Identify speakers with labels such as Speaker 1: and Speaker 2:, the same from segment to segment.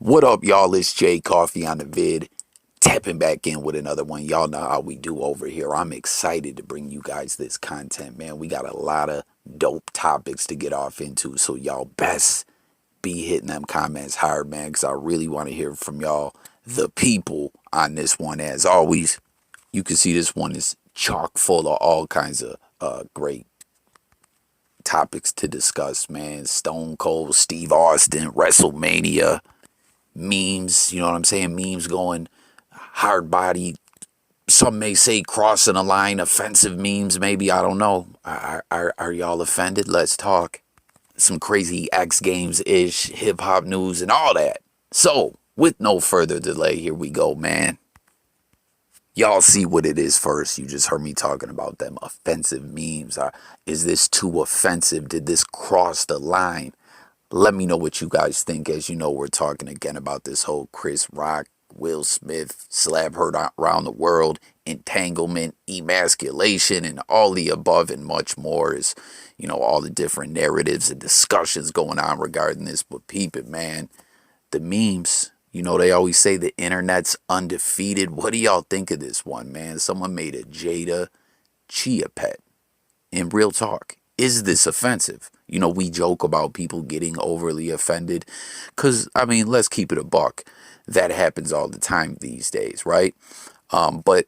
Speaker 1: What up, y'all? It's Jay Coffee on the vid. Tapping back in with another one. Y'all know how we do over here. I'm excited to bring you guys this content, man. We got a lot of dope topics to get off into, so y'all best be hitting them comments hard, man, because I really want to hear from y'all, the people, on this one. As always, you can see this one is chock full of all kinds of great topics to discuss, man. Stone Cold, Steve Austin, WrestleMania, memes, you know what I'm saying? Memes going hard body. Some may say crossing a line, offensive memes, maybe. I don't know. Are y'all offended? Let's talk. Some crazy X Games ish, hip hop news, and all that. So, with no further delay, here we go, man. Y'all see what it is first. You just heard me talking about them offensive memes. Is this too offensive? Did this cross the line? Let me know what you guys think. As you know, we're talking again about this whole Chris Rock, Will Smith, slap heard around the world, entanglement, emasculation, and all the above and much more. Is, you know, all the different narratives and discussions going on regarding this. But peep it, man. The memes, you know, they always say the internet's undefeated. What do y'all think of this one, man? Someone made a Jada chia pet. In real talk, is this offensive? You know, we joke about people getting overly offended because, I mean, let's keep it a buck. That happens all the time these days, right? But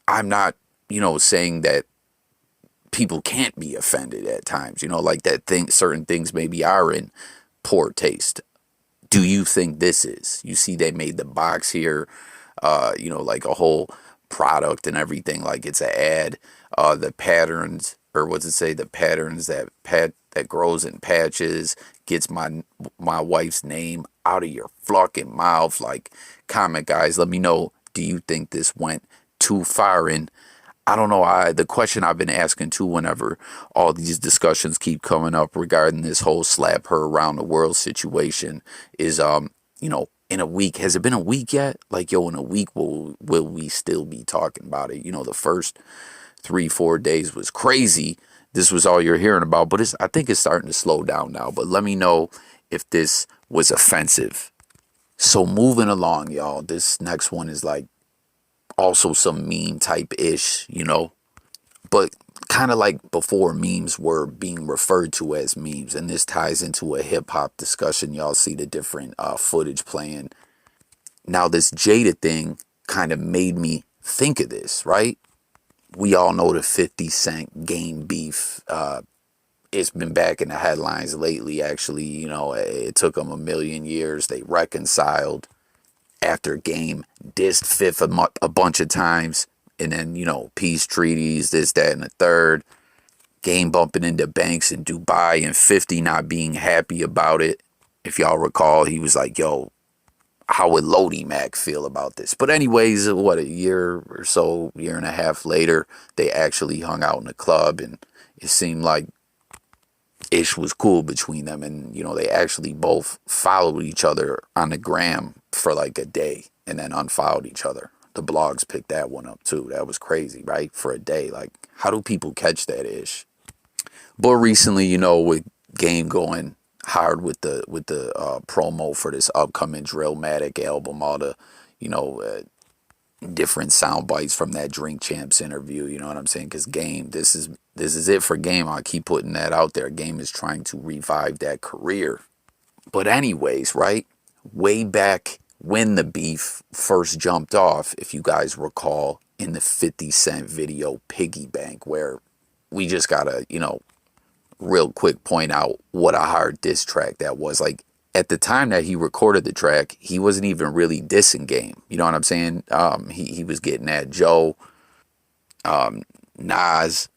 Speaker 1: I'm not, you know, saying that people can't be offended at times, you know, like that thing, certain things maybe are in poor taste. Do you think this is? You see, they made the box here, you know, like a whole product and everything, like it's an ad. The patterns, or what's it say? The patterns that grows in patches, gets my wife's name out of your fucking mouth. Like, comment, guys. Let me know. Do you think this went too far? And I don't know. The question I've been asking too, whenever all these discussions keep coming up regarding this whole slap her around the world situation, is you know, in a week, has it been a week yet? Like, yo, in a week, will we still be talking about it? You know, the first 3-4 days was crazy. This was all you're hearing about, but I think it's starting to slow down now. But let me know if this was offensive. So moving along, y'all, this next one is like also some meme type ish, you know, but kind of like before memes were being referred to as memes. And this ties into a hip hop discussion. Y'all see the different footage playing. Now, this Jada thing kind of made me think of this, right? We all know the 50 Cent Game beef. It's been back in the headlines lately, actually. You know, it took them a million years. They reconciled after Game dissed Fifth a bunch of times. And then, you know, peace treaties, this, that, and the third. Game bumping into banks in Dubai and 50 not being happy about it. If y'all recall, he was like, yo, how would Lodi Mac feel about this? But anyways, what, a year or so, year and a half later, they actually hung out in a club, and it seemed like ish was cool between them. And, you know, they actually both followed each other on the gram for like a day and then unfollowed each other. The blogs picked that one up too. That was crazy, right? For a day. Like, how do people catch that ish? But recently, you know, with Game going hard with the promo for this upcoming Drillmatic album, all the, you know, different sound bites from that Drink Champs interview, you know what I'm saying? Because Game, this is it for Game. I keep putting that out there. Game is trying to revive that career. But anyways, right? Way back when the beef first jumped off, if you guys recall, in the 50 Cent video Piggy Bank, where we just gotta, you know, real quick point out what a hard diss track that was. Like, at the time that he recorded the track, he wasn't even really dissing Game. You know what I'm saying? He was getting at Joe, Nas,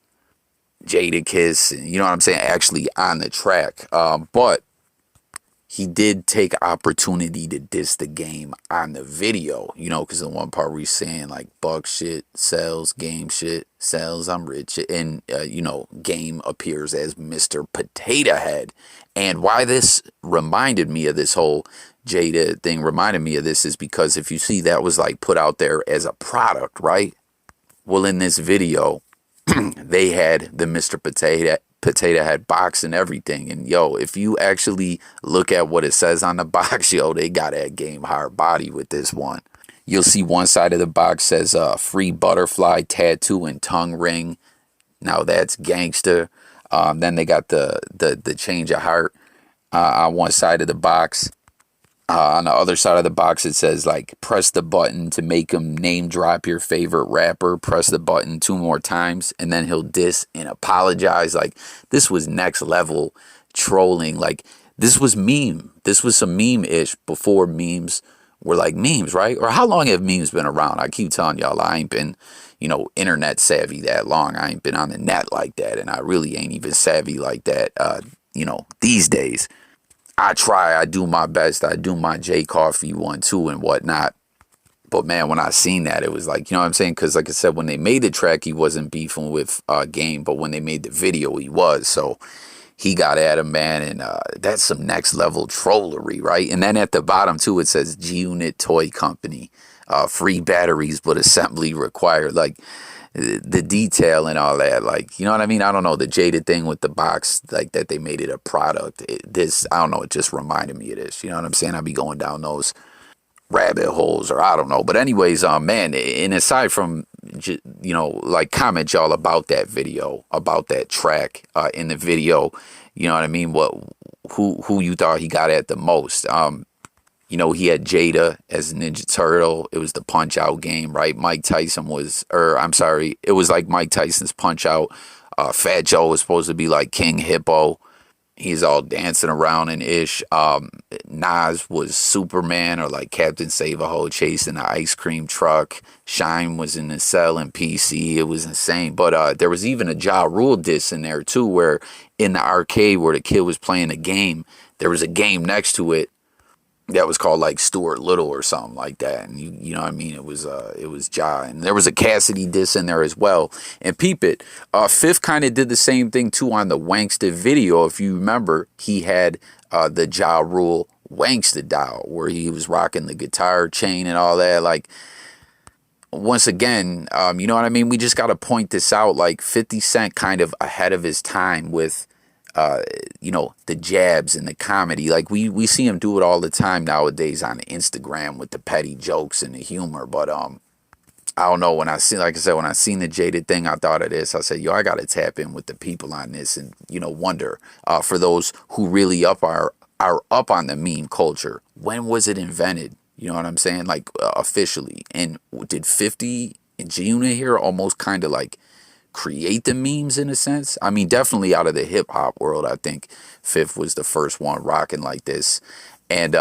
Speaker 1: Jadakiss, and you know what I'm saying, actually on the track. But he did take opportunity to diss the Game on the video, you know, because in one part we're saying like Buck shit sells, Game shit sells, I'm rich. And, you know, Game appears as Mr. Potato Head. And why this reminded me of this whole Jada thing reminded me of this is because if you see, that was like put out there as a product, right? Well, in this video, they had the Mr. Potato Head box and everything. And yo, if you actually look at what it says on the box, yo, they got that game hard body with this one. You'll see one side of the box says free butterfly tattoo and tongue ring. Now that's gangster. Then they got the change of heart on one side of the box. On the other side of the box, it says like press the button to make him name drop your favorite rapper. Press the button 2 more times, and then he'll diss and apologize. Like this was next level trolling. Like this was meme. This was some meme-ish before memes were like memes, right? Or how long have memes been around? I keep telling y'all I ain't been, internet savvy that long. I ain't been on the net like that, and I really ain't even savvy like that, these days. I try, I do my best, I do my J Coffee 1, 2 and whatnot. But man, when I seen that, it was like, you know what I'm saying? Because like I said, when they made the track, he wasn't beefing with Game, but when they made the video, he was. So he got at him, man, and that's some next level trollery, right? And then at the bottom too, it says G-Unit Toy Company, free batteries, but assembly required. Like the detail and all that, like, you know what I mean? I don't know, the Jada thing with the box, like that they made it a product. I don't know, it just reminded me of this. You know what I'm saying? I'll be going down those rabbit holes, or I don't know. But anyways, man, and aside from, like comment y'all about that video, about that track in the video, you know what I mean? Who you thought he got at the most? He had Jada as Ninja Turtle. It was the Punch Out game, right? Mike Tyson was, it was like Mike Tyson's Punch Out. Fat Joe was supposed to be like King Hippo. He's all dancing around and ish. Nas was Superman, or like Captain Save-A-Ho chasing the ice cream truck. Shine was in the cell in PC. It was insane. But there was even a Ja Rule diss in there too, where in the arcade where the kid was playing the game, there was a game next to it that was called like Stuart Little or something like that. And you know what I mean? It was Ja. And there was a Cassidy diss in there as well. And peep it, Fifth kind of did the same thing too on the Wanksta video. If you remember, he had the Ja Rule Wanksta dial where he was rocking the guitar chain and all that. Like, once again, you know what I mean? We just got to point this out. Like 50 Cent kind of ahead of his time with the jabs and the comedy. Like we see him do it all the time nowadays on Instagram with the petty jokes and the humor. But I don't know, when I seen the Jaded thing, I thought of this. I said, yo, I gotta tap in with the people on this and wonder for those who really are up on the meme culture, when was it invented? You know what I'm saying? Like officially. And did 50 and G-Unit here almost kind of like create the memes in a sense? I mean, definitely out of the hip hop world, I think Fifth was the first one rocking like this. And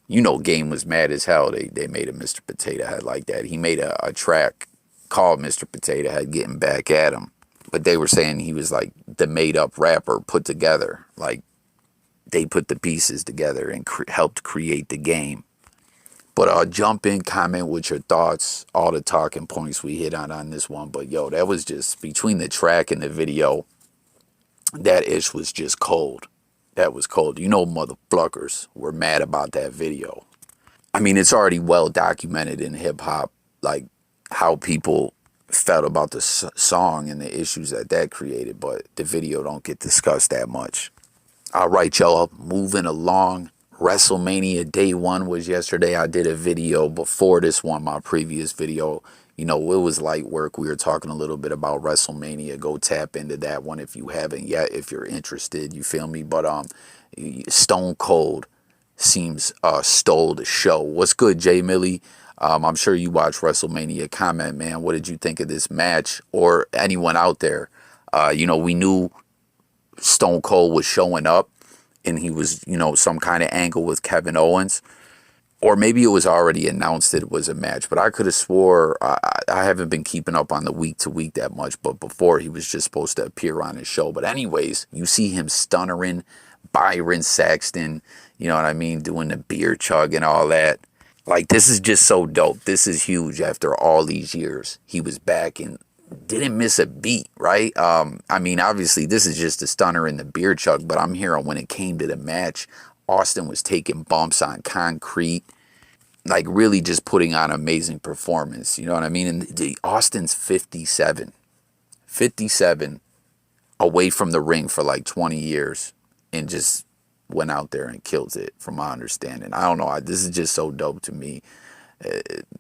Speaker 1: Game was mad as hell. They made a Mr. Potato Head like that. He made a track called Mr. Potato Head, getting back at him. But they were saying he was like the made up rapper put together. Like they put the pieces together and helped create the game. But jump in, comment with your thoughts, all the talking points we hit on this one. But yo, that was just, between the track and the video, that ish was just cold. That was cold. Motherfuckers were mad about that video. I mean, it's already well documented in hip hop, like how people felt about the song and the issues that created. But the video don't get discussed that much. All right, y'all, moving along. WrestleMania Day 1 was yesterday. I did a video before this one, my previous video. It was light work. We were talking a little bit about WrestleMania. Go tap into that one if you haven't yet, if you're interested. You feel me? But Stone Cold seems stole the show. What's good, Jay Millie? I'm sure you watch WrestleMania. Comment, man. What did you think of this match? Or anyone out there? We knew Stone Cold was showing up, and he was, some kind of angle with Kevin Owens. Or maybe it was already announced that it was a match. But I could have swore, I haven't been keeping up on the week to week that much. But before, he was just supposed to appear on his show. But anyways, you see him stunnering Byron Saxton, you know what I mean? Doing the beer chug and all that. Like, this is just so dope. This is huge after all these years. He was back and didn't miss a beat, right? I mean, obviously, this is just a stunner in the beer chug, but I'm hearing when it came to the match, Austin was taking bumps on concrete, like really just putting on an amazing performance. You know what I mean? And Austin's 57. 57. away from the ring for like 20 years and just went out there and killed it, from my understanding. I don't know. This is just so dope to me.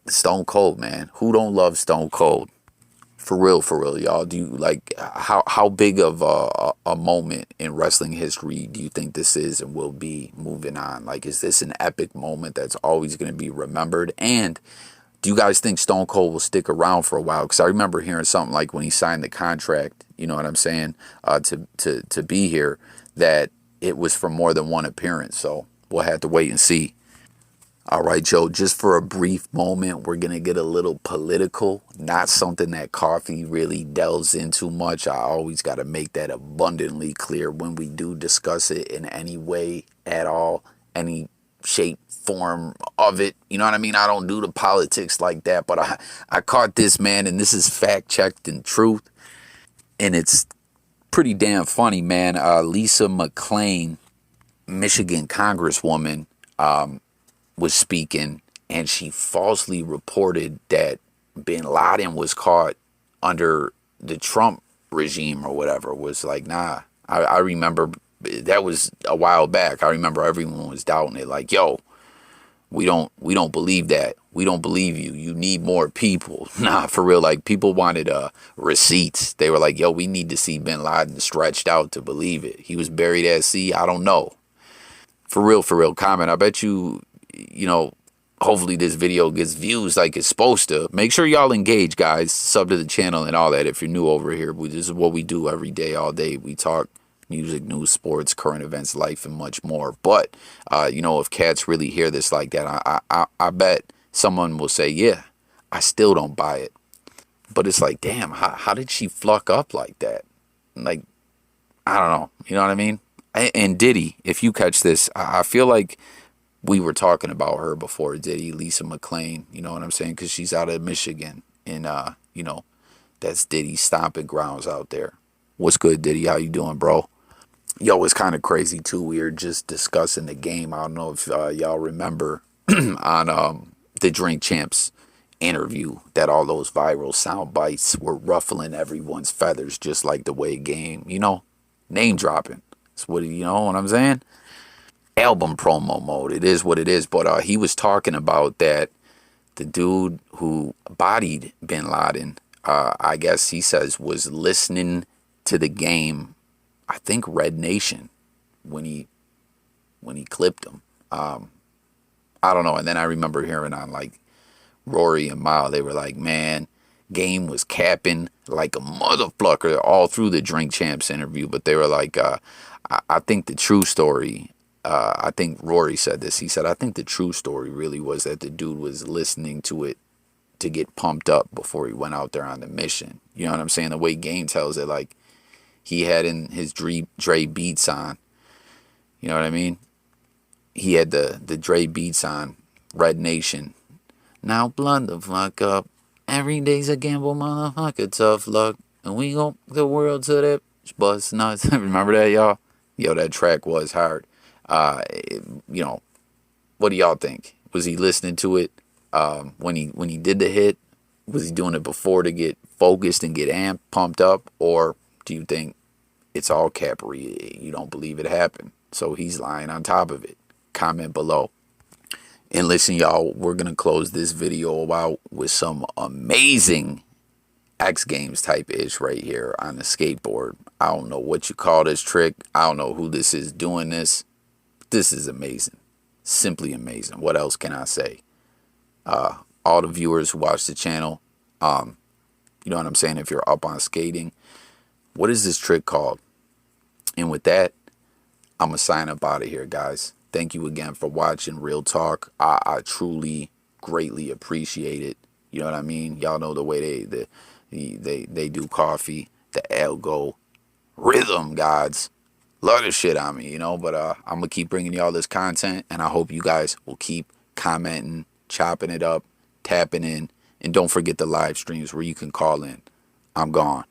Speaker 1: Stone Cold, man. Who don't love Stone Cold? For real, y'all. Do you like how big of a moment in wrestling history do you think this is and will be moving on? Like, is this an epic moment that's always going to be remembered? And do you guys think Stone Cold will stick around for a while? Because I remember hearing something like when he signed the contract, you know what I'm saying, to be here, that it was for more than one appearance. So we'll have to wait and see. All right, Joe, just for a brief moment, we're going to get a little political. Not something that Coffee really delves into much. I always got to make that abundantly clear when we do discuss it in any way at all, any shape, form of it. You know what I mean? I don't do the politics like that, but I caught this, man, and this is fact-checked and truth, and it's pretty damn funny, man. Lisa McClain, Michigan Congresswoman, was speaking, and she falsely reported that Bin Laden was caught under the Trump regime or whatever. Was like, nah. I remember that was a while back. I remember everyone was doubting it. Like, yo, we don't believe that. We don't believe you. You need more people. Nah, for real. Like, people wanted receipts. They were like, yo, we need to see Bin Laden stretched out to believe it. He was buried at sea. I don't know. For real, comment. I bet you, you know, hopefully this video gets views like it's supposed to. Make sure y'all engage, guys. Sub to the channel and all that if you're new over here. This is what we do every day, all day. We talk music, news, sports, current events, life, and much more. But, you know, if cats really hear this like that, I bet someone will say, yeah, I still don't buy it. But it's like, damn, how did she fluck up like that? Like, I don't know. You know what I mean? And Diddy, if you catch this, I feel like we were talking about her before, Diddy, Lisa McClain, you know what I'm saying? Because she's out of Michigan, and, you know, that's Diddy's stomping grounds out there. What's good, Diddy? How you doing, bro? Yo, it's kind of crazy, too. We were just discussing the game. I don't know if y'all remember on the Drink Champs interview that all those viral sound bites were ruffling everyone's feathers, just like the way game, you know, name dropping. That's what, you know what I'm saying? Album promo mode. It is what it is. But he was talking about that the dude who bodied Bin Laden, I guess he says, was listening to the game, I think Red Nation, when he clipped him. I don't know. And then I remember hearing on like Rory and Mal, they were like, man, Game was capping like a motherfucker all through the Drink Champs interview. But they were like, I think the true story, I think Rory said this. He said, I think the true story really was that the dude was listening to it to get pumped up before he went out there on the mission. You know what I'm saying? The way Game tells it, like, he had in his Dre beats on. You know what I mean? He had the Dre beats on, Red Nation. Now blunt the fuck up. Every day's a gamble, motherfucker, tough luck. And we go the world to that bust nuts. Remember that, y'all? Yo, that track was hard. You know, what do y'all think? Was he listening to it when he did the hit? Was he doing it before to get focused and get amped, pumped up? Or do you think it's all capery? You don't believe it happened, so he's lying on top of it? Comment below. And listen, y'all, we're going to close this video out with some amazing X Games type ish right here on the skateboard. I don't know what you call this trick. I don't know who this is doing this. This is amazing. Simply amazing. What else can I say? All the viewers who watch the channel, you know what I'm saying? If you're up on skating, what is this trick called? And with that, I'm going to sign up out of here, guys. Thank you again for watching Real Talk. I truly, greatly appreciate it. You know what I mean? Y'all know the way they do Coffee, the algo, rhythm gods. Love this shit on me, you know? But I'm going to keep bringing y'all this content, and I hope you guys will keep commenting, chopping it up, tapping in, and don't forget the live streams where you can call in. I'm gone.